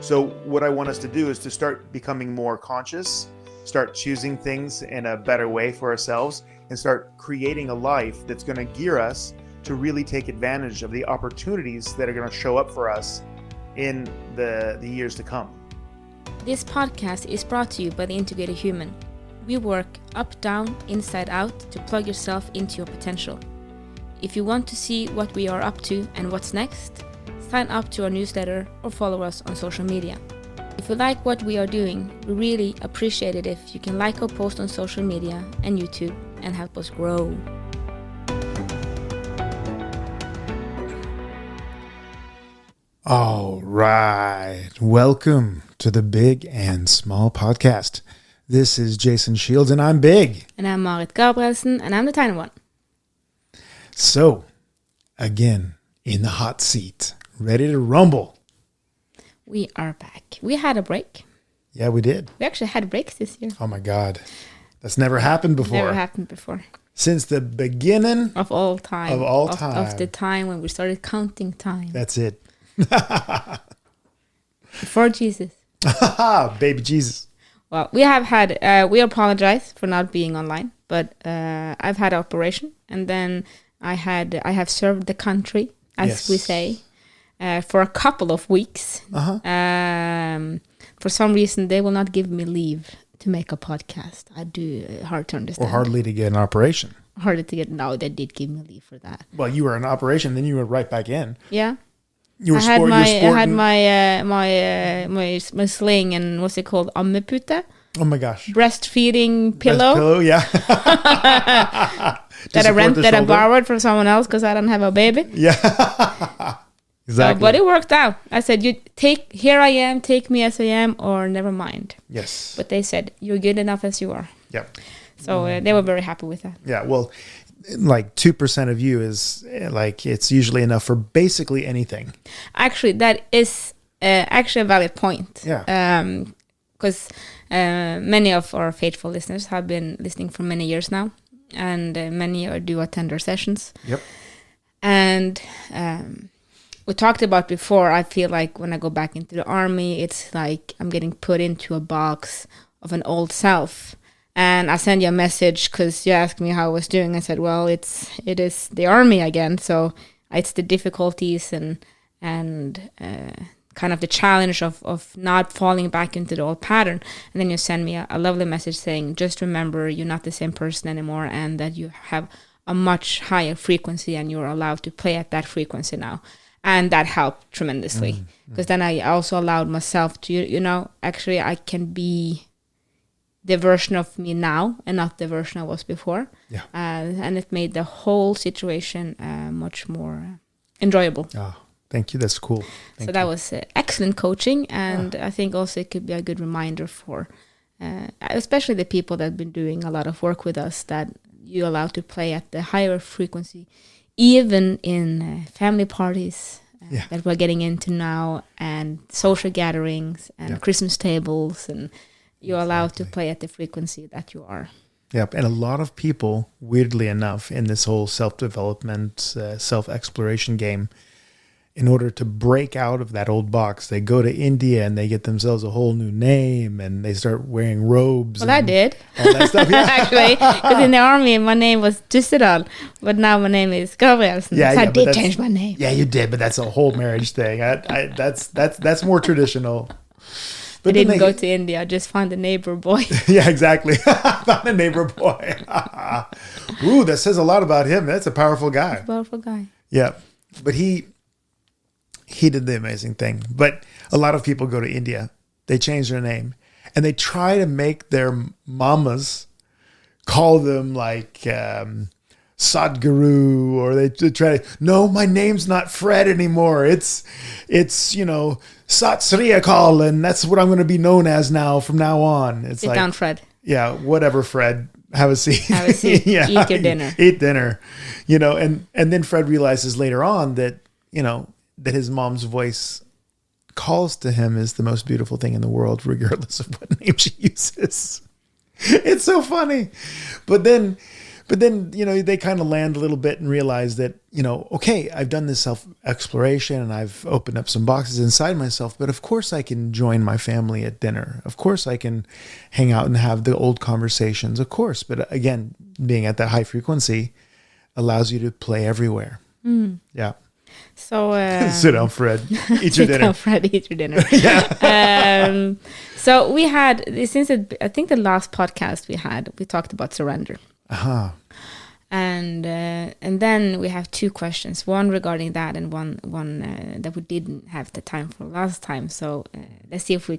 So what I want us to do is to start becoming more conscious, start choosing things in a better way for ourselves, and start creating a life that's going to gear us to really take advantage of the opportunities that are going to show up for us in the years to come. This podcast is brought to you by The Integrated Human. We work up, down, inside out to plug yourself into your potential. If you want to see what we are up to and what's next, sign up to our newsletter or follow us on social media. If you like what we are doing, we really appreciate it if you can like our post on social media and YouTube and help us grow. All right. Welcome to the Big and Small Podcast. This is Jason Shields, and I'm big. And I'm Marit Gabrielsen, and I'm the tiny one. So, again, in the hot seat, ready to rumble. We are back. We had a break. Yeah, we did. We actually had breaks this year. Oh my God. That's never happened before. Never happened before. Since the beginning of all time. Of the time when we started counting time. That's it. Before Jesus. Baby Jesus. Well, we have had, we apologize for not being online, but I've had an operation, and then I have served the country, as we say, for a couple of weeks. For some reason, they will not give me leave to make a podcast. I do hard to understand. Or hardly to get an operation. Harder to get. No, they did give me leave for that. Well, you were in operation, then you were right back in. Yeah. I had my sling and what's it called, ammepute. Oh my gosh! Breastfeeding pillow. Yeah. that I borrowed from someone else because I don't have a baby. Yeah. Exactly. But it worked out. I said, here I am, take me as I am, or never mind. Yes. But they said, you're good enough as you are. Yep. So they were very happy with that. Yeah. Well, like 2% of you is like, it's usually enough for basically anything. Actually, that is actually a valid point. Yeah. Because many of our faithful listeners have been listening for many years now, and many do attend our sessions. Yep. And we talked about before, I feel like when I go back into the army, it's like I'm getting put into a box of an old self. And I sent you a message because you asked me how I was doing. I said, well, it is the army again. So it's the difficulties and kind of the challenge of not falling back into the old pattern. And then you send me a lovely message saying, just remember, you're not the same person anymore, and that you have a much higher frequency and you're allowed to play at that frequency now. And that helped tremendously because then I also allowed myself to, actually I can be the version of me now and not the version I was before. Yeah. And it made the whole situation much more enjoyable. Oh, thank you. That's cool. So that was excellent coaching. And I think also it could be a good reminder for especially the people that have been doing a lot of work with us, that you allow to play at the higher frequency, even in family parties that we're getting into now, and social gatherings and Christmas tables, and you're allowed to play at the frequency that you are. Yep. And a lot of people, weirdly enough, in this whole self-development, self-exploration game, in order to break out of that old box, they go to India and they get themselves a whole new name and they start wearing robes. Well, I did. All that stuff, yeah. Actually, because in the army, my name was Tussedal, but now my name is Gabrielsen. Yeah, so I did change my name. Yeah, you did, but that's a whole marriage thing. That's more traditional. But I didn't go to India. I just found a neighbor boy. Yeah, exactly. Found a neighbor boy. Ooh, that says a lot about him. That's a powerful guy. He's a powerful guy. Yeah, but he did the amazing thing. But a lot of people go to India. They change their name. And they try to make their mamas call them like Sadhguru, or they try to, no, my name's not Fred anymore. It's Sat Sri Akal, and that's what I'm going to be known as now from now on. It's Sit down, Fred. Yeah, whatever, Fred. Have a seat. Have a seat. Yeah. Eat your dinner. Eat dinner. And then Fred realizes later on that, that his mom's voice calls to him as the most beautiful thing in the world, regardless of what name she uses. It's so funny. But then But then, they kind of land a little bit and realize that, okay, I've done this self-exploration and I've opened up some boxes inside myself, but of course I can join my family at dinner. Of course I can hang out and have the old conversations, of course. But again, being at that high frequency allows you to play everywhere. Yeah. So sit down, Fred. Eat your dinner. Sit down, Fred. Eat your dinner. Yeah. So we had, I think the last podcast we talked about surrender. Uh-huh. And then we have two questions, one regarding that and one that we didn't have the time for last time. So let's see if we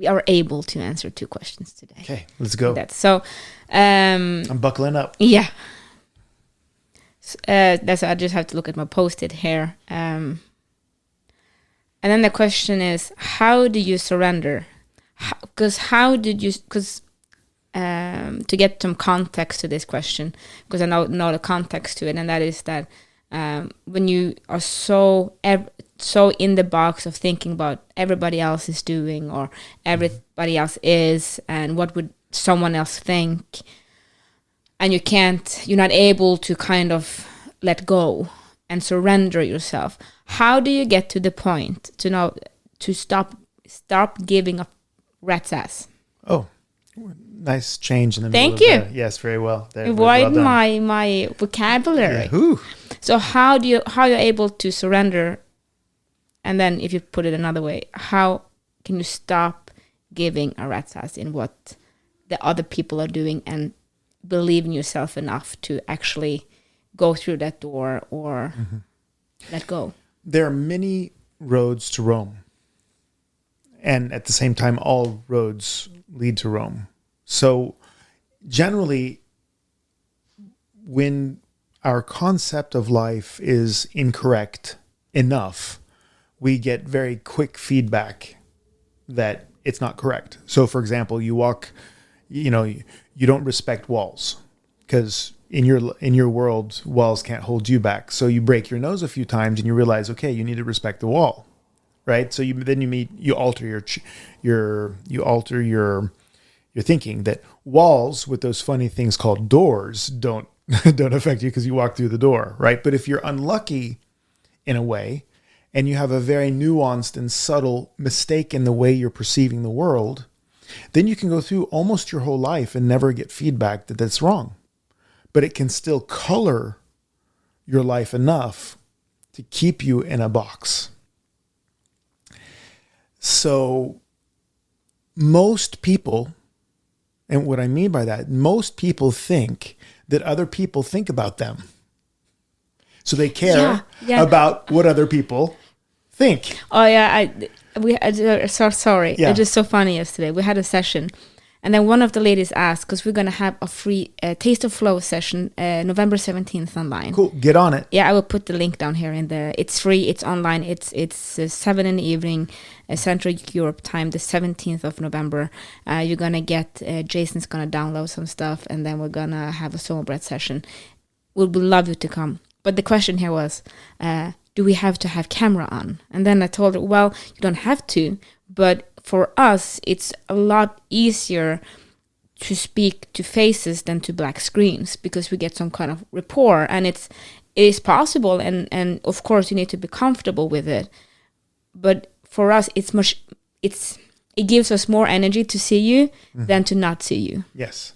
are able to answer two questions today. Okay, let's go. So I'm buckling up. Yeah. That's I just have to look at my Post-it here. And then the question is, how do you surrender? To get some context to this question, because I know the context to it, and that is that when you are so in the box of thinking about everybody else is doing or everybody else is, and what would someone else think, and you're not able to kind of let go and surrender yourself. How do you get to the point to stop giving up rat's ass? Oh, nice change in the Thank middle you. of yes, very well. You widen my vocabulary. Yeah. So how you're able to surrender, and then if you put it another way, how can you stop giving a rat's ass in what the other people are doing and believe in yourself enough to actually go through that door or let go? There are many roads to Rome. And at the same time, all roads lead to Rome. So generally, when our concept of life is incorrect enough, we get very quick feedback that it's not correct. So for example, you walk, you don't respect walls because in your world, walls can't hold you back. So you break your nose a few times and you realize, okay, you need to respect the wall. Right, so you alter your thinking that walls with those funny things called doors don't affect you because you walk through the door, right? But if you're unlucky in a way, and you have a very nuanced and subtle mistake in the way you're perceiving the world, then you can go through almost your whole life and never get feedback that that's wrong, but it can still color your life enough to keep you in a box. So most people, and what I mean by that, most people think that other people think about them. So they care about what other people think. Oh yeah, sorry. Yeah. It's just so funny yesterday. We had a session, and then one of the ladies asked, because we're going to have a free Taste of Flow session November 17th online. Cool, get on it. Yeah, I will put the link down here it's free, it's online, it's 7 in the evening, Central Europe time, the 17th of November. You're going to get, Jason's going to download some stuff, and then we're going to have a soul breath session. We would love you to come. But the question here was, do we have to have camera on? And then I told her, well, you don't have to, but for us, it's a lot easier to speak to faces than to black screens because we get some kind of rapport, and it is possible, and of course you need to be comfortable with it. But for us, it gives us more energy to see you than to not see you. Yes.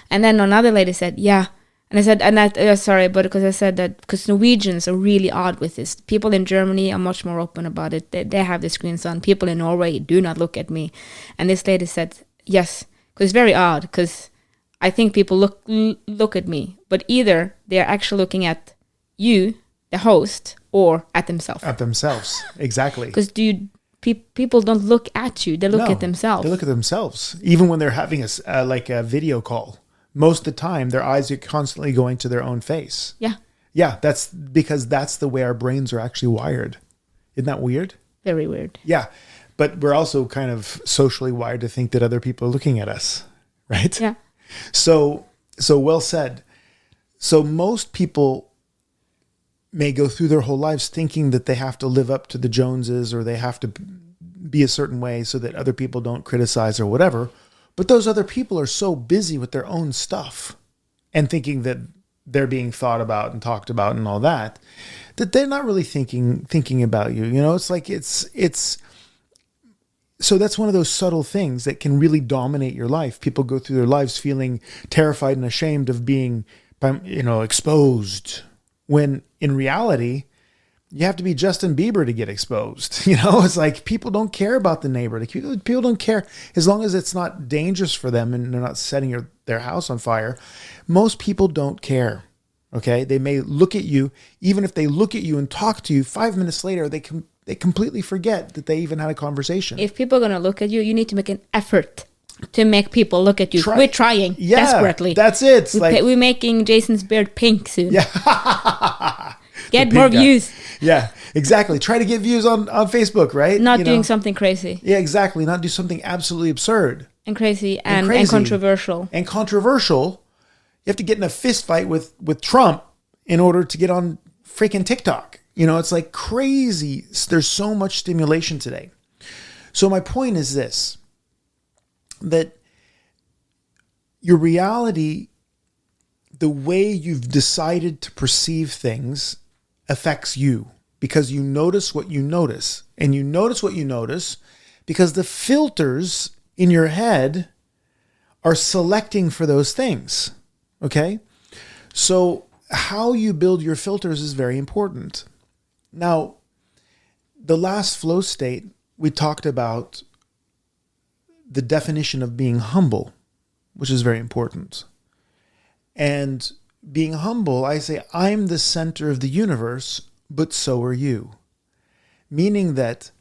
And then another lady said, yeah. And I said, sorry, but because I said that because Norwegians are really odd with this. People in Germany are much more open about it. They have the screens on. People in Norway do not look at me. And this lady said, yes, because it's very odd, because I think people look at me, but either they're actually looking at you, the host, or at themselves. At themselves, exactly. Because people don't look at you; they look at themselves. They look at themselves, even when they're having a video call. Most of the time, their eyes are constantly going to their own face. Yeah. Yeah, that's because that's the way our brains are actually wired. Isn't that weird? Very weird. Yeah, but we're also kind of socially wired to think that other people are looking at us, right? Yeah. So well said. So most people may go through their whole lives thinking that they have to live up to the Joneses or they have to be a certain way so that other people don't criticize or whatever. But those other people are so busy with their own stuff and thinking that they're being thought about and talked about and all that, that they're not really thinking about you. You know, it's like it's so that's one of those subtle things that can really dominate your life. People go through their lives feeling terrified and ashamed of being, you know, exposed, when in reality, you have to be Justin Bieber to get exposed. You know, it's like people don't care about the neighbor. Like, people don't care as long as it's not dangerous for them and they're not setting their house on fire. Most people don't care. Okay. They may look at you, even if they look at you and talk to you 5 minutes later, they completely forget that they even had a conversation. If people are going to look at you, you need to make an effort to make people look at you. We're trying desperately. That's it. We're making Jason's beard pink soon. Yeah. Get more views. Yeah, exactly. Try to get views on Facebook, right? Not doing something crazy. Yeah, exactly. Not do something absolutely absurd. And crazy and controversial. And controversial. You have to get in a fist fight with Trump in order to get on freaking TikTok. You know, it's like crazy. There's so much stimulation today. So my point is this, that your reality, the way you've decided to perceive things, affects you, because you notice what you notice. And you notice what you notice because the filters in your head are selecting for those things. Okay? So how you build your filters is very important. Now, the last flow state, we talked about the definition of being humble, which is very important. And being humble, I say, I'm the center of the universe, but so are you. Meaning that,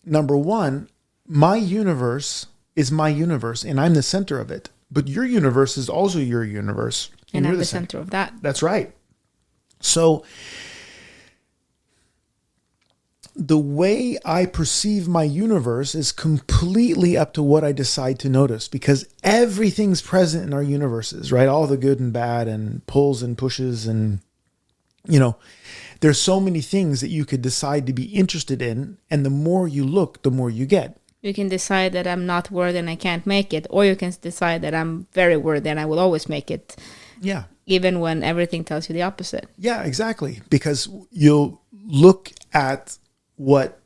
number one, my universe is my universe, and I'm the center of it. But your universe is also your universe. And I'm the center of that. That's right. So, the way I perceive my universe is completely up to what I decide to notice, because everything's present in our universes, right? All the good and bad and pulls and pushes, and, you know, there's so many things that you could decide to be interested in. And the more you look, the more you get. You can decide that I'm not worthy and I can't make it, or you can decide that I'm very worthy and I will always make it. Yeah. Even when everything tells you the opposite. Yeah, exactly. Because you'll look at what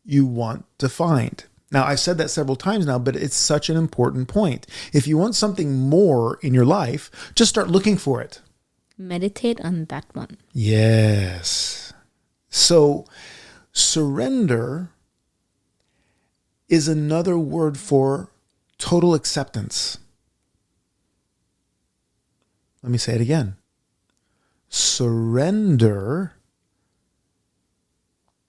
you want to find. Now, I've said that several times now, but it's such an important point. If you want something more in your life, just start looking for it. Meditate on that one. Yes. So, surrender is another word for total acceptance. Let me say it again. Surrender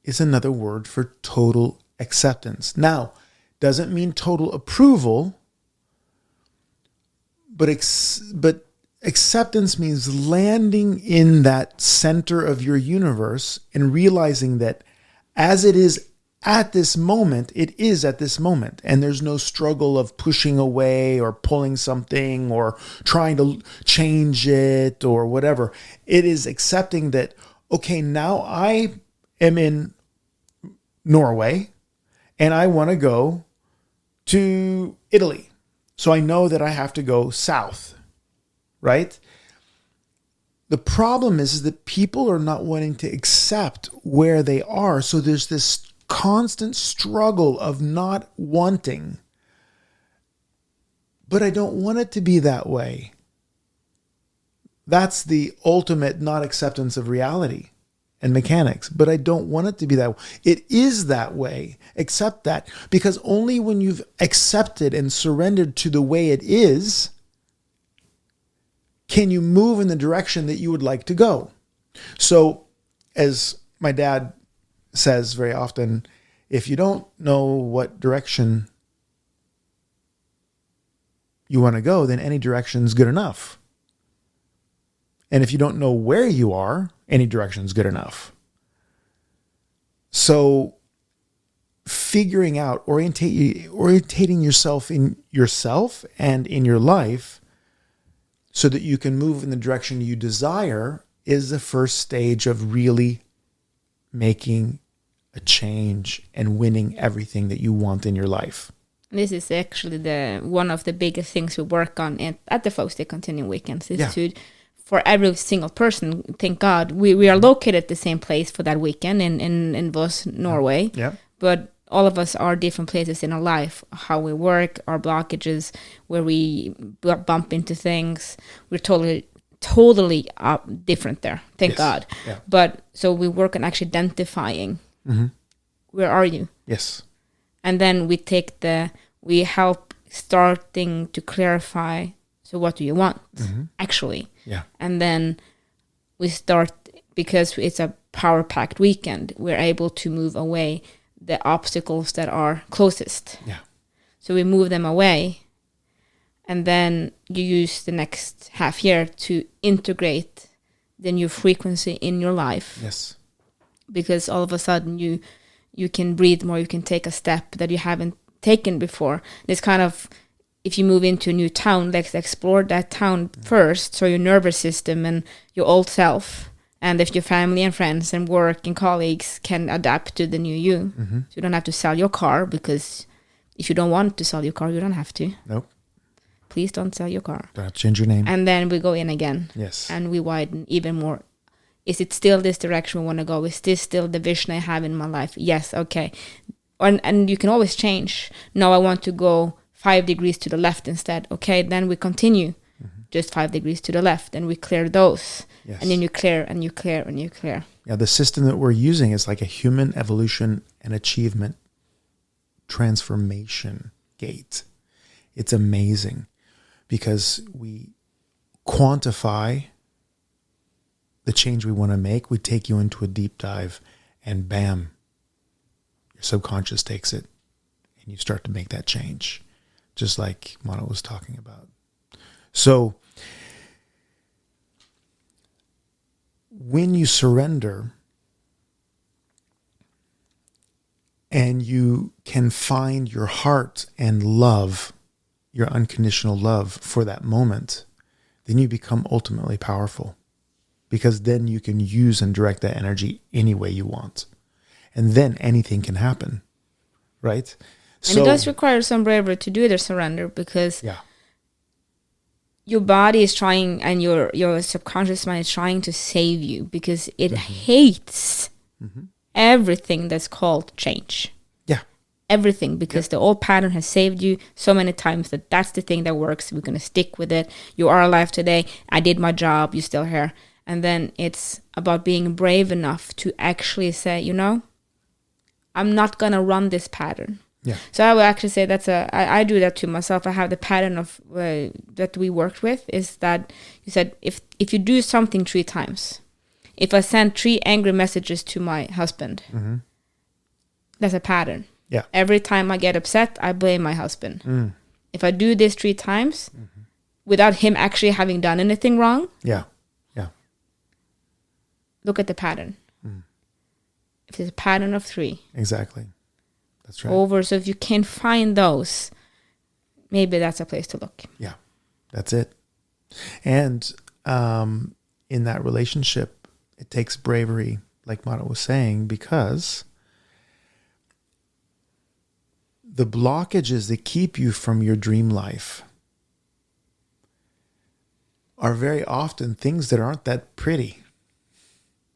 is another word for total acceptance. Now, doesn't mean total approval, but acceptance means landing in that center of your universe and realizing that as it is at this moment, it is at this moment. And there's no struggle of pushing away or pulling something or trying to change it or whatever. It is accepting that, okay, now I am in Norway and I want to go to Italy. So I know that I have to go south, right? The problem is that people are not wanting to accept where they are. So there's this constant struggle of not wanting. But I don't want it to be that way. That's the ultimate not acceptance of reality and mechanics. But I don't want it to be that way. It is that way. Accept that. Because only when you've accepted and surrendered to the way it is, can you move in the direction that you would like to go. So, as my dad says very often, if you don't know what direction you want to go, then any direction is good enough. And if you don't know where you are, any direction is good enough. So figuring out, orientating yourself in yourself and in your life so that you can move in the direction you desire is the first stage of really making a change and winning everything that you want in your life. This is actually one of the biggest things we work on at the Flow State Continuing Weekends is to for every single person, thank God, we are located at the same place for that weekend in Voss, Norway. Yeah. But all of us are different places in our life, how we work, our blockages, where we bump into things. We're totally different there, thank Yes. God. Yeah. But so we work on actually identifying, where are you? Yes. And then we help starting to clarify, so what do you want, actually? Yeah. And then we start, because it's a power-packed weekend, we're able to move away the obstacles that are closest. Yeah. So we move them away, and then you use the next half year to integrate the new frequency in your life. Yes. Because all of a sudden you can breathe more, you can take a step that you haven't taken before. It's kind of, if you move into a new town, let's explore that town first, so your nervous system and your old self, and if your family and friends and work and colleagues can adapt to the new you. So you don't have to sell your car, because if you don't want to sell your car, you don't have to. Nope. Please don't sell your car. Don't have to change your name. And then we go in again. Yes. And we widen even more. Is it still this direction we want to go? Is this still the vision I have in my life? Yes, okay. And you can always change. No, I want to go 5 degrees to the left instead. Okay, then we continue just 5 degrees to the left, and we clear those. Yes. And then you clear and you clear and you clear. Yeah, the system that we're using is like a human evolution and achievement transformation gate. It's amazing because we quantify the change we want to make. We take you into a deep dive, and bam, your subconscious takes it, and you start to make that change, just like Marit was talking about. So when you surrender and you can find your heart and love, your unconditional love for that moment, then you become ultimately powerful, because then you can use and direct that energy any way you want. And then anything can happen, right? And it does require some bravery to do the surrender, because yeah, your body is trying, and your subconscious mind is trying to save you, because it hates everything that's called change. yeah, Everything, because the old pattern has saved you so many times that that's the thing that works. We're going to stick with it. You are alive today. I did my job. You're still here. And then it's about being brave enough to actually say, I'm not going to run this pattern. yeah, So I would actually say I do that to myself. I have the pattern of that we worked with, is that you said, if you do something 3 times, if I send 3 angry messages to my husband, that's a pattern. yeah, Every time I get upset, I blame my husband. If I do this 3 times without him actually having done anything wrong, yeah, look at the pattern. If it's a pattern of 3. exactly. That's right. Over. So if you can find those, maybe that's a place to look. Yeah, that's it. And in that relationship, it takes bravery, like Marit was saying, because the blockages that keep you from your dream life are very often things that aren't that pretty.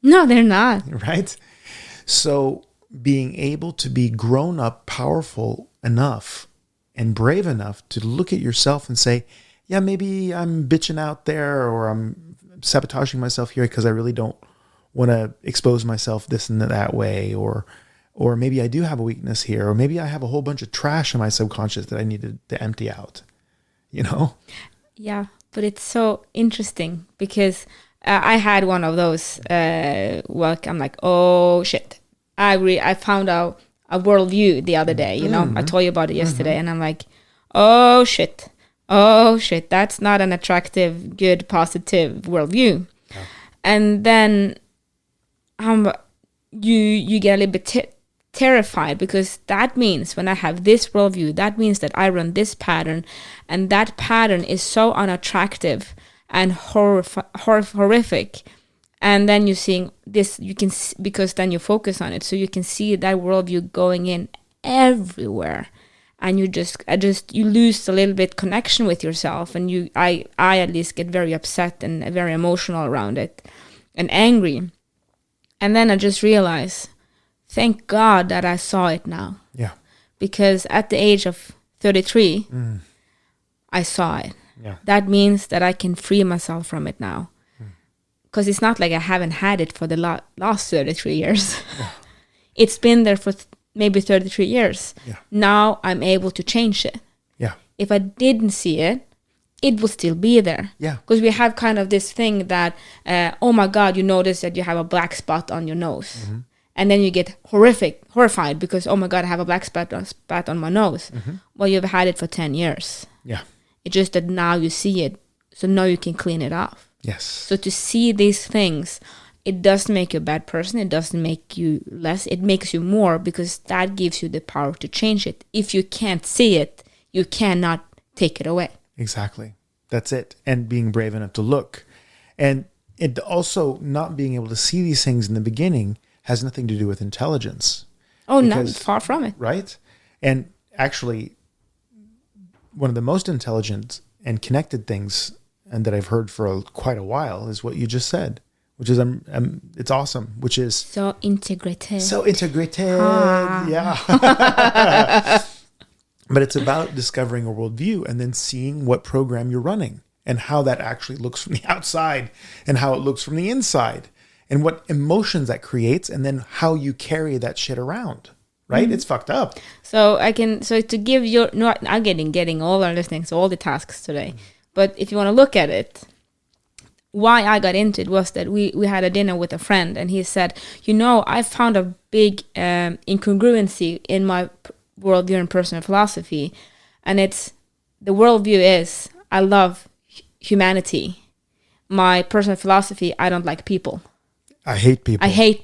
No, they're not. Right? So being able to be grown up, powerful enough and brave enough to look at yourself and say, yeah, maybe I'm bitching out there, or I'm sabotaging myself here because I really don't want to expose myself this and that way, or maybe I do have a weakness here, or maybe I have a whole bunch of trash in my subconscious that I need to empty out, Yeah, but it's so interesting, because I had one of those, I'm like, oh shit. I found out a worldview the other day, I told you about it yesterday, and I'm like, oh shit, that's not an attractive, good, positive worldview. Yeah. And then you get a little bit terrified, because that means when I have this worldview, that means that I run this pattern, and that pattern is so unattractive and horrific. And then you're seeing this, because then you focus on it, so you can see that worldview going in everywhere. and you lose a little bit connection with yourself, and I at least get very upset and very emotional around it and angry. And then I just realize, thank God that I saw it now. Yeah. Because at the age of 33, I saw it. Yeah. That means that I can free myself from it now. Because it's not like I haven't had it for the last 33 years. Yeah. It's been there for maybe 33 years. Yeah. Now I'm able to change it. Yeah. If I didn't see it, it will still be there. Yeah. Because we have kind of this thing that, oh my God, you notice that you have a black spot on your nose. Mm-hmm. And then you get horrified because, oh my God, I have a black spot on my nose. Mm-hmm. Well, you've had it for 10 years. Yeah. It's just that now you see it. So now you can clean it off. Yes. So to see these things, it doesn't make you a bad person. It doesn't make you less. It makes you more, because that gives you the power to change it. If you can't see it, you cannot take it away. Exactly. That's it. And being brave enough to look. And it also, not being able to see these things in the beginning has nothing to do with intelligence. Oh, no, far from it. Right? And actually, one of the most intelligent and connected things and that I've heard for quite a while is what you just said, which is it's awesome, which is so integrated. Yeah. But it's about discovering a worldview and then seeing what program you're running and how that actually looks from the outside and how it looks from the inside and what emotions that creates and then how you carry that shit around. Right? It's fucked up. So to give your, no, I'm getting all our listening, so all the tasks today. But if you want to look at it, why I got into it was that we had a dinner with a friend, and he said, I found a big incongruency in my worldview and personal philosophy. And it's, the worldview is, I love humanity. My personal philosophy, I don't like people. I hate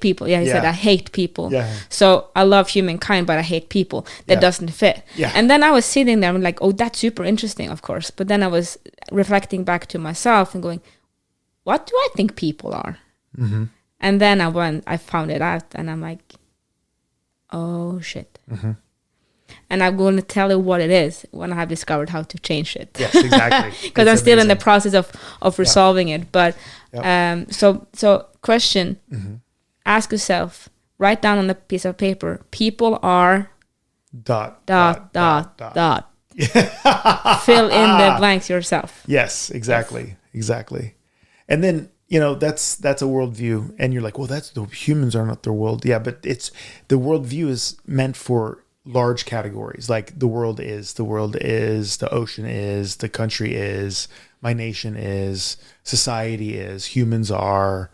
people. Yeah, he said, I hate people. Yeah. So I love humankind, but I hate people. That doesn't fit. Yeah. And then I was sitting there and like, oh, that's super interesting, of course. But then I was reflecting back to myself and going, what do I think people are? Mm-hmm. And then I found it out, and I'm like, oh, shit. Mm-hmm. And I'm going to tell you what it is when I have discovered how to change it. Yes, exactly. Because I'm still in the process of resolving it. But so question, ask yourself, write down on a piece of paper, people are ... Fill in the blanks yourself. Yes, exactly. Exactly. And then, that's a worldview. And you're like, well, that's the humans are not their world. Yeah, but the worldview is meant for large categories. Like the world is, the ocean is, the country is, my nation is, society is, humans are,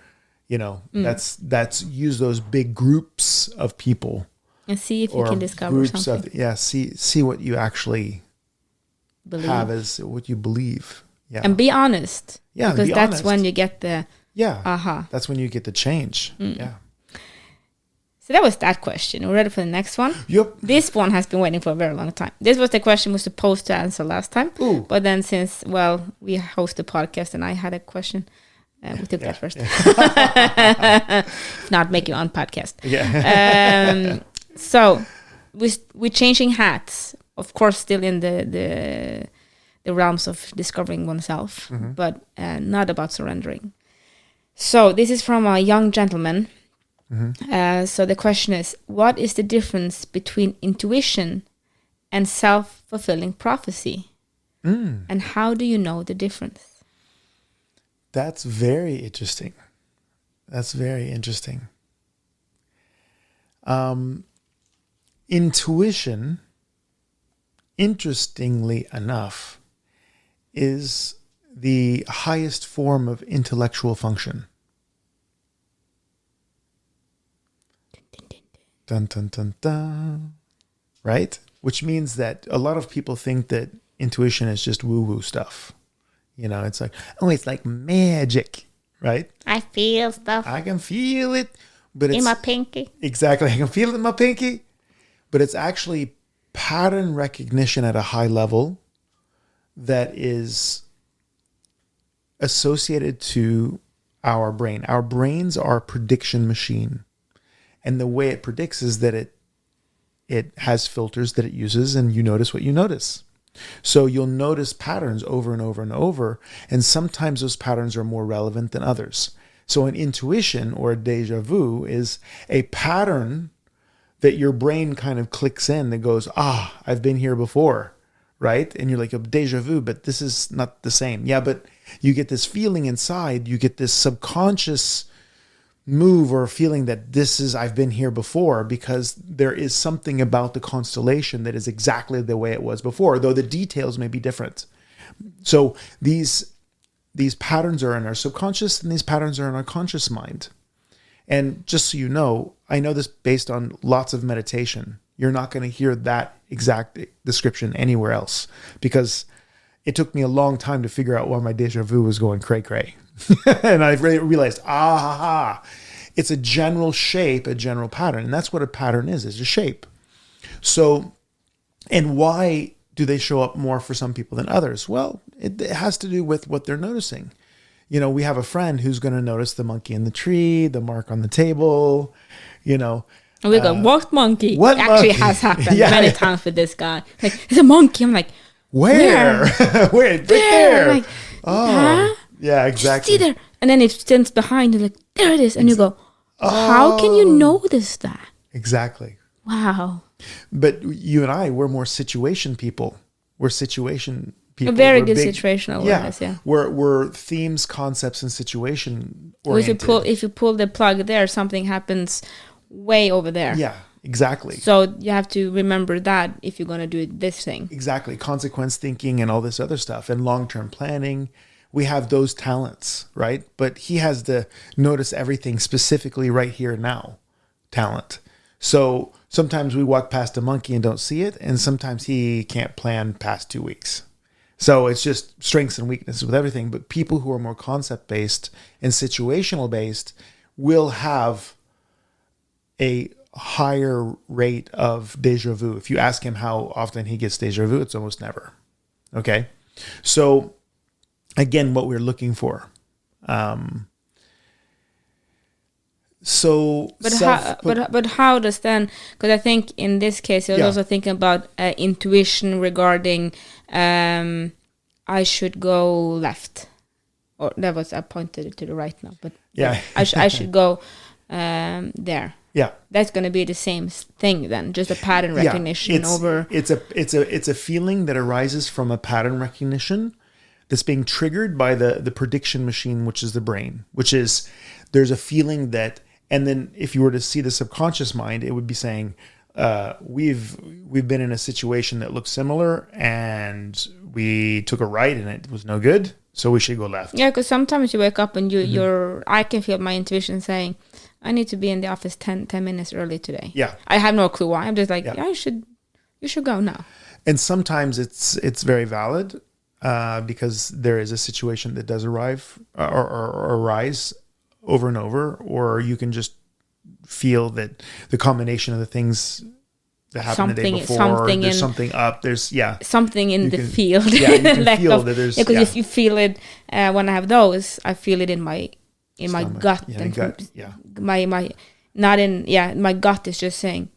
that's use those big groups of people. And see if you can discover something. See what you actually have as what you believe. Yeah. And be honest. Yeah. Because that's when you get the aha. That's when you get the change. Yeah. So that was that question. We're ready for the next one? Yep. This one has been waiting for a very long time. This was the question we were supposed to answer last time. Ooh. But then since, we host the podcast and I had a question, we took that first. Not make you on podcast. Yeah. So we're changing hats. Of course, still in the realms of discovering oneself, but not about surrendering. So this is from a young gentleman. So the question is, what is the difference between intuition and self-fulfilling prophecy? And how do you know the difference? That's very interesting. Intuition, interestingly enough, is the highest form of intellectual function. Dun, dun, dun, dun. Right? Which means that a lot of people think that intuition is just woo-woo stuff. It's like, it's like magic, right? I feel stuff. I can feel it. But in my pinky. Exactly. I can feel it in my pinky. But it's actually pattern recognition at a high level that is associated to our brain. Our brains are a prediction machine. And the way it predicts is that it has filters that it uses, and you notice what you notice. So you'll notice patterns over and over and over, and sometimes those patterns are more relevant than others. So an intuition or a déjà vu is a pattern that your brain kind of clicks in that goes, I've been here before, right? And you're like, a déjà vu, but this is not the same. Yeah, but you get this feeling inside, you get this subconscious move or feeling that I've been here before, because there is something about the constellation that is exactly the way it was before, though the details may be different. So these patterns are in our subconscious, and these patterns are in our conscious mind. And just so you know, I know this based on lots of meditation. You're not going to hear that exact description anywhere else, because it took me a long time to figure out why my déjà vu was going cray-cray. And I realized, it's a general shape, a general pattern. And that's what a pattern is a shape. So, and why do they show up more for some people than others? Well, it has to do with what they're noticing. We have a friend who's going to notice the monkey in the tree, the mark on the table, And we go, what monkey? What it actually monkey? has happened many times with this guy. Like, it's a monkey. I'm like, where? Where? Right there. Like, huh? Yeah, exactly. See there. And then it stands behind you, like, there it is. And you go, how can you notice that? Exactly. Wow. But you and I, we're more situation people. We're situation people. A very We're good big, situational awareness, yeah. We're themes, concepts, and situation Or if oriented. you pull the plug there, something happens way over there. Yeah, exactly. So you have to remember that if you're going to do this thing. Exactly. Consequence thinking and all this other stuff, and long-term planning. We have those talents, right? But he has the notice everything specifically right here now talent. So sometimes we walk past a monkey and don't see it, and sometimes he can't plan past 2 weeks. So it's just strengths and weaknesses with everything. But people who are more concept-based and situational-based will have a higher rate of déjà vu. If you ask him how often he gets déjà vu, it's almost never. Okay? So again, what we're looking for. But how does then? Because I think in this case, I was also thinking about intuition regarding I should go left, or that was I pointed it to the right now, but I should go there. Yeah, that's going to be the same thing then, just a pattern recognition over. It's a feeling that arises from a pattern recognition that's being triggered by the prediction machine, which is the brain, which is there's a feeling that, and then if you were to see the subconscious mind, it would be saying, we've been in a situation that looks similar, and we took a right and it was no good, so we should go left. Yeah, because sometimes you wake up and I can feel my intuition saying, I need to be in the office 10 minutes early today. Yeah. I have no clue why. I'm just like, you should go now. And sometimes it's very valid. Because there is a situation that does arrive or arise over and over, or you can just feel that the combination of the things that happened the day before, there's something up, something in the field. Yeah, you can feel that there's, because if you feel it when I have those, I feel it in my gut. Yeah, gut. Yeah. My gut is just saying,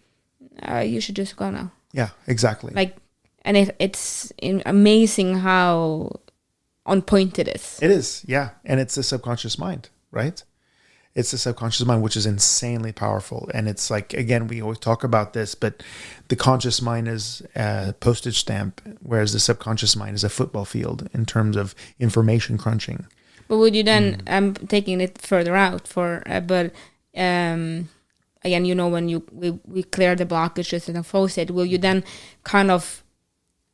you should just go now. Yeah, exactly. Like. And it's amazing how on point it is. It is, yeah. And it's the subconscious mind, right? It's the subconscious mind, which is insanely powerful. And it's like, again, we always talk about this, but the conscious mind is a postage stamp, whereas the subconscious mind is a football field in terms of information crunching. But would you then, I'm taking it further out again, when we clear the blockages in a flow state, will you then kind of,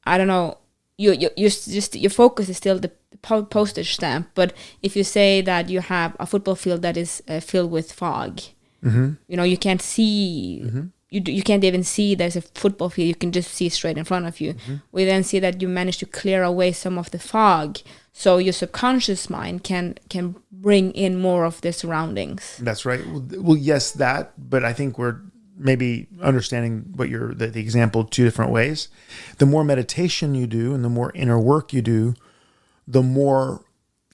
I don't know, your focus is still the postage stamp, but if you say that you have a football field that is filled with fog, you can't see, you can't even see there's a football field, you can just see straight in front of you. We then see that you manage to clear away some of the fog, so your subconscious mind can bring in more of the surroundings. That's right. Well, yes, that, but I think we're maybe understanding what the example 2 different ways. The more meditation you do and the more inner work you do, the more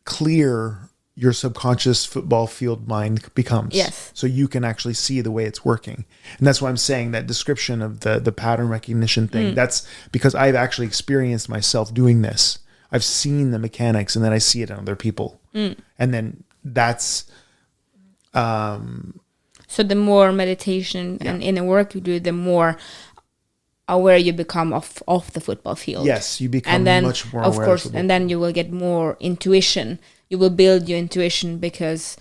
clear your subconscious football field mind becomes. Yes. So you can actually see the way it's working. And that's why I'm saying that description of the pattern recognition thing. That's because I've actually experienced myself doing this. I've seen the mechanics and then I see it in other people. And then that's... So the more meditation and inner work you do, the more aware you become of the football field. Yes, you become and then, much more of aware. course, and then you will get more intuition. You will build your intuition because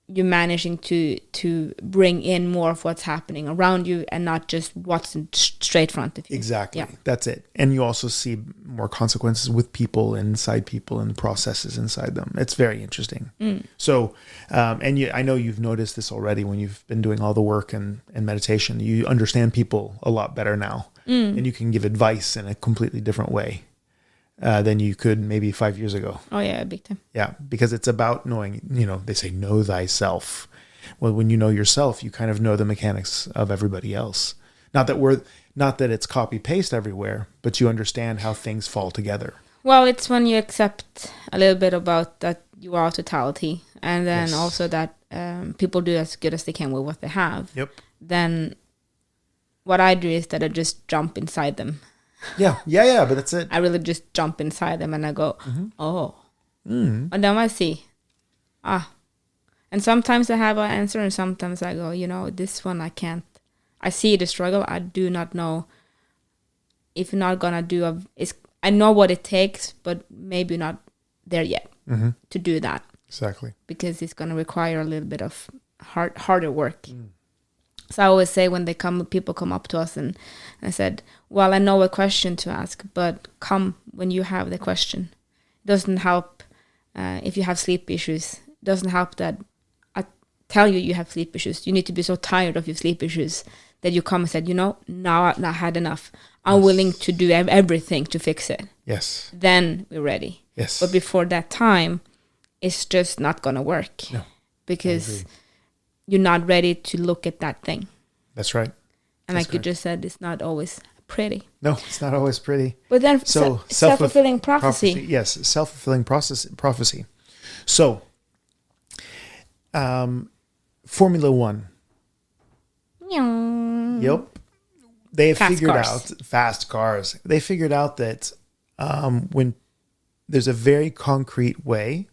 you're managing to bring in more of what's happening around you and not just what's in straight front of you. Exactly. Yeah. That's it. And you also see more consequences with people, inside people, and processes inside them. It's very interesting. So, I know you've noticed this already when you've been doing all the work and meditation. You understand people a lot better now. And you can give advice in a completely different way than you could maybe 5 years ago. Oh, yeah, big time. Yeah, because it's about knowing, they say know thyself. Well, when you know yourself, you kind of know the mechanics of everybody else. Not that it's copy paste everywhere, but you understand how things fall together. Well, it's when you accept a little bit about that you are totality, and then also that people do as good as they can with what they have. Yep. Then what I do is that I just jump inside them. Yeah, but that's it. I really just jump inside them and I go, oh. And then I see, And sometimes I have an answer and sometimes I go, this one I can't. I see the struggle. I do not know if you're not going to do I know what it takes, but maybe not there yet to do that. Exactly. Because it's going to require a little bit of harder work. So I always say when people come up to us and I said, well, I know a question to ask, but come when you have the question. It doesn't help if you have sleep issues. It doesn't help that I tell you have sleep issues. You need to be so tired of your sleep issues that you come and said, now I've not had enough. I'm willing to do everything to fix it. Yes. Then we're ready. Yes. But before that time, it's just not going to work. No. Because you're not ready to look at that thing. That's right. And like you just said, it's not always pretty. No, it's not always pretty. But then self-fulfilling prophecy. Yes, self-fulfilling prophecy. So, Formula One. Yep. They have figured out fast cars. They figured out that when there's a very concrete way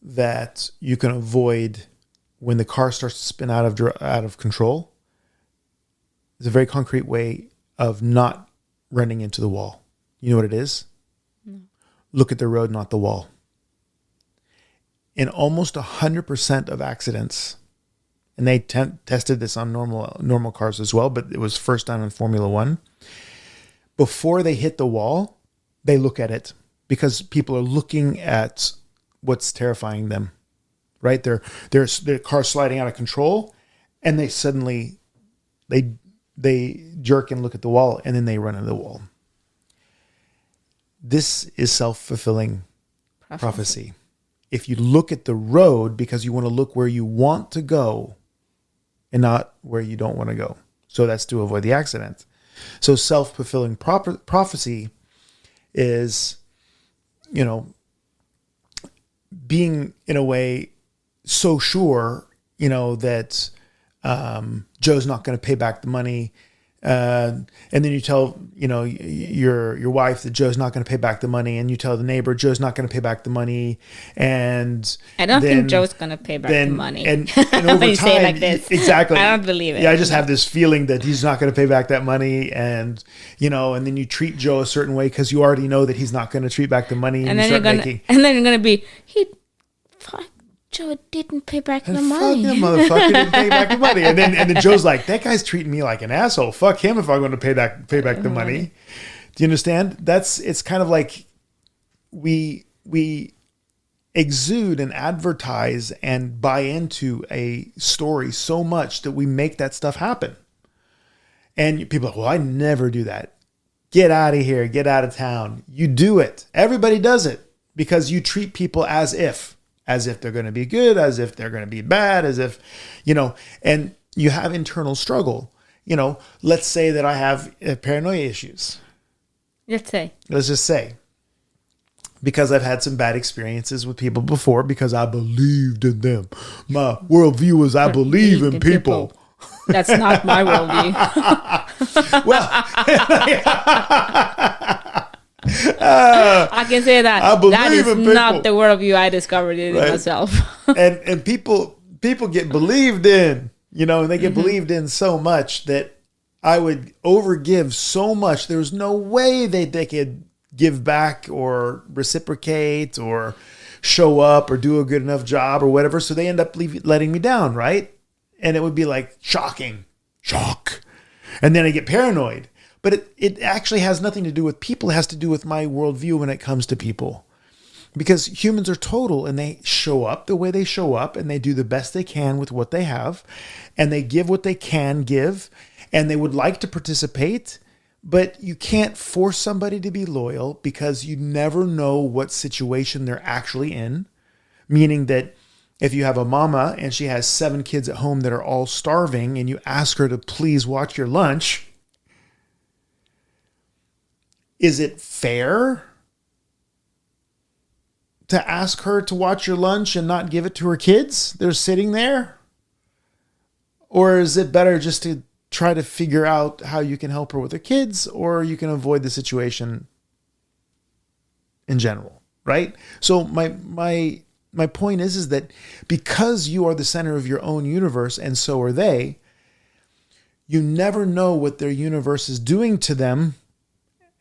that you can avoid when the car starts to spin out of control. There's a very concrete way of not running into the wall. You know what it is? No. Look at the road, not the wall. In almost 100% of accidents, and they tested this on normal cars as well, but it was first done in Formula One. Before they hit the wall, they look at it because people are looking at what's terrifying them, right? Their car sliding out of control, and they suddenly they jerk and look at the wall, and then they run into the wall. This is self-fulfilling prophecy. If you look at the road because you want to look where you want to go and not where you don't want to go. So that's to avoid the accident. So self-fulfilling prophecy is, being in a way so sure, that Joe's not going to pay back the money. And then you tell, your wife that Joe's not going to pay back the money, and you tell the neighbor Joe's not going to pay back the money, and I don't think Joe's going to pay back the money. And over when you time, say it like this, exactly, I don't believe it. Yeah, I just have this feeling that he's not going to pay back that money, and and then you treat Joe a certain way because you already know that he's not going to treat back the money, and then you're gonna be Joe didn't pay back the money. Fuck him, motherfucker, didn't pay back the money. And then Joe's like, that guy's treating me like an asshole. Fuck him if I'm going to pay back the money. Do you understand? It's kind of like we exude and advertise and buy into a story so much that we make that stuff happen. And people are like, well, I never do that. Get out of here. Get out of town. You do it. Everybody does it because you treat people as if they're going to be good, as if they're going to be bad, as if, and you have internal struggle. Let's say that I have paranoia issues. Let's just say because I've had some bad experiences with people before because I believed in them. My worldview is I believe in people. That's not my worldview. Well, I can say that. I believe That is in people. not the worldview I discovered in myself. and people get believed in, and they get believed in so much that I would overgive so much. There's no way they could give back or reciprocate or show up or do a good enough job or whatever. So they end up letting me down, right? And it would be like shock. And then I get paranoid. But it actually has nothing to do with people. It has to do with my worldview when it comes to people. Because humans are total and they show up the way they show up and they do the best they can with what they have and they give what they can give and they would like to participate, but you can't force somebody to be loyal because you never know what situation they're actually in. Meaning that if you have a mama and she has 7 kids at home that are all starving and you ask her to please watch your lunch, is it fair to ask her to watch your lunch and not give it to her kids? They're sitting there. Or is it better just to try to figure out how you can help her with her kids, or you can avoid the situation in general, right? So my point is that because you are the center of your own universe and so are they, you never know what their universe is doing to them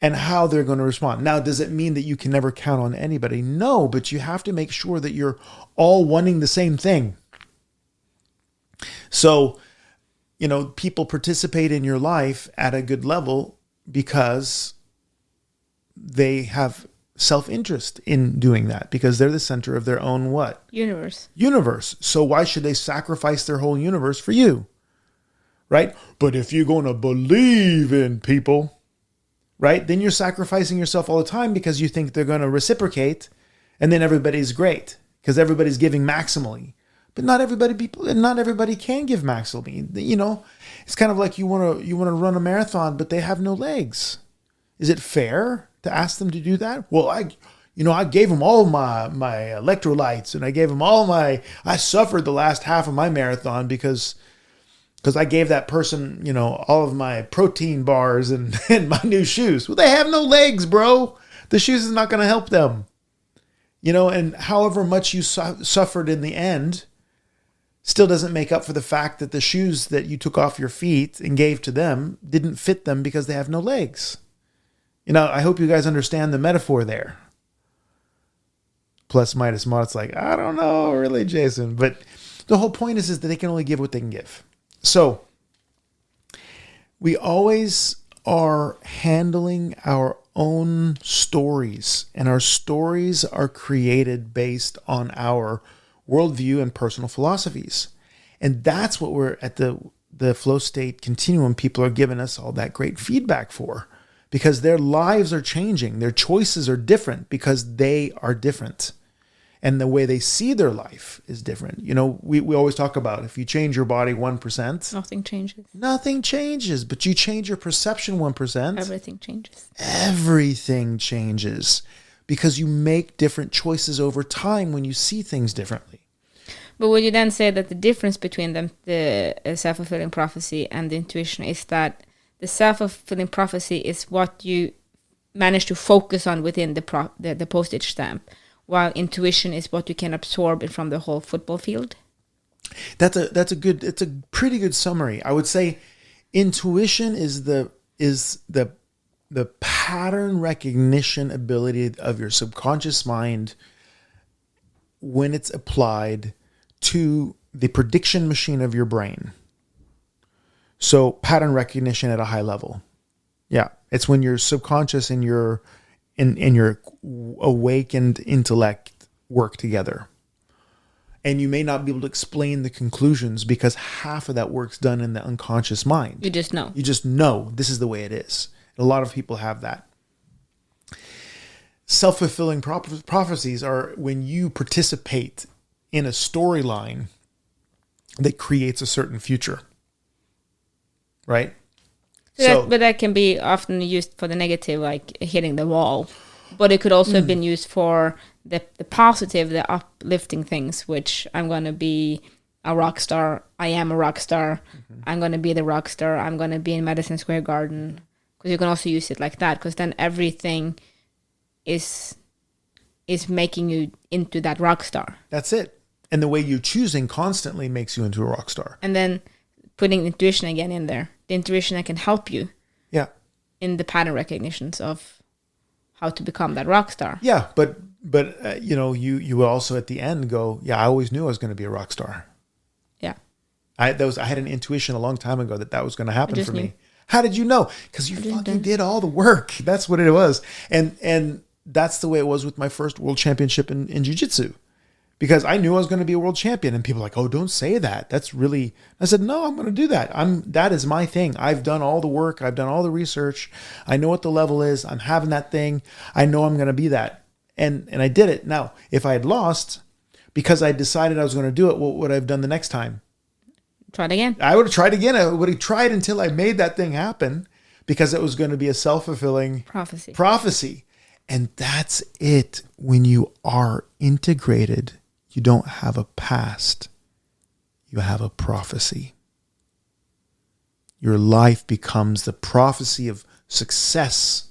and how they're going to respond. Now, does it mean that you can never count on anybody? No, but you have to make sure that you're all wanting the same thing. So, people participate in your life at a good level because they have self-interest in doing that, because they're the center of their own what? Universe. So why should they sacrifice their whole universe for you? Right? But if you're going to believe in people, right, then you're sacrificing yourself all the time because you think they're going to reciprocate, and then everybody's great because everybody's giving maximally. But not everybody can give maximally. It's kind of like you want to run a marathon, but they have no legs. Is it fair to ask them to do that? Well, I gave them all my electrolytes, and I gave them I suffered the last half of my marathon because I gave that person, all of my protein bars and my new shoes. Well, they have no legs, bro. The shoes is not going to help them. And however much you suffered in the end still doesn't make up for the fact that the shoes that you took off your feet and gave to them didn't fit them because they have no legs. I hope you guys understand the metaphor there. Plus, minus, mod, it's like, I don't know, really, Jason. But the whole point is that they can only give what they can give. So, we always are handling our own stories, and our stories are created based on our worldview and personal philosophies. And that's what we're at the flow state continuum. People are giving us all that great feedback for, because their lives are changing. Their choices are different because they are different. And the way they see their life is different. We always talk about if you change your body 1%. Nothing changes. Nothing changes, but you change your perception 1%. Everything changes. Everything changes because you make different choices over time when you see things differently. But would you then say that the difference between them, the self-fulfilling prophecy and the intuition, is that the self-fulfilling prophecy is what you manage to focus on within the postage stamp, while intuition is what you can absorb from the whole football field? It's a pretty good summary. I would say intuition is the pattern recognition ability of your subconscious mind when it's applied to the prediction machine of your brain. So pattern recognition at a high level. Yeah. It's when your subconscious and your awakened intellect work together. And you may not be able to explain the conclusions because half of that work's done in the unconscious mind. You just know. You just know this is the way it is. A lot of people have that. Self-fulfilling prophecies are when you participate in a storyline that creates a certain future. Right? But that can be often used for the negative, like hitting the wall. But it could also have been used for the positive, the uplifting things, which I'm going to be a rock star. I am a rock star. I'm going to be the rock star. I'm going to be in Madison Square Garden. Because you can also use it like that, because then everything is making you into that rock star. That's it. And the way you're choosing constantly makes you into a rock star. And then putting intuition again in there. The intuition that can help you. Yeah. In the pattern recognitions of how to become that rock star. Yeah, but you know, you will also at the end go, yeah, I always knew I was going to be a rock star. Yeah. I had an intuition a long time ago that was going to happen for knew. me. How did you know? Because you fucking did all the work. That's what it was. And that's the way it was with my first world championship in jiu-jitsu. Because I knew I was going to be a world champion, and people were like, oh, don't say that. That's really, I said, no, I'm going to do that. That is my thing. I've done all the work. I've done all the research. I know what the level is. I'm having that thing. I know I'm going to be that. And I did it. Now, if I had lost because I decided I was going to do it, what would I have done the next time? Try it again. I would have tried again. I would have tried until I made that thing happen, because it was going to be a self-fulfilling prophecy. And that's it. When you are integrated, you don't have a past. You have a prophecy. Your life becomes the prophecy of success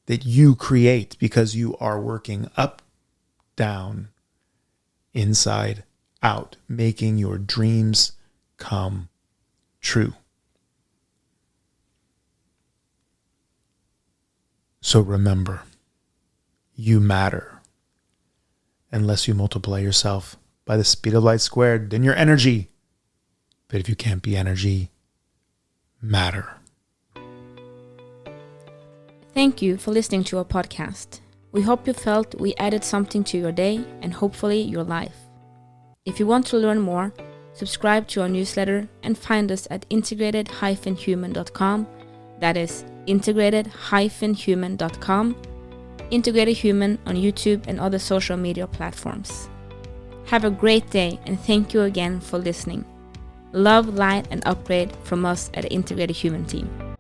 that you create, because you are working up, down, inside, out, making your dreams come true. So remember, you matter. Unless you multiply yourself by the speed of light squared, then you're energy. But if you can't be energy, matter. Thank you for listening to our podcast. We hope you felt we added something to your day and hopefully your life. If you want to learn more, subscribe to our newsletter and find us at integrated-human.com. That is integrated-human.com. Integrated Human on YouTube and other social media platforms. Have a great day, and thank you again for listening. Love, light, and upgrade from us at the Integrated Human team.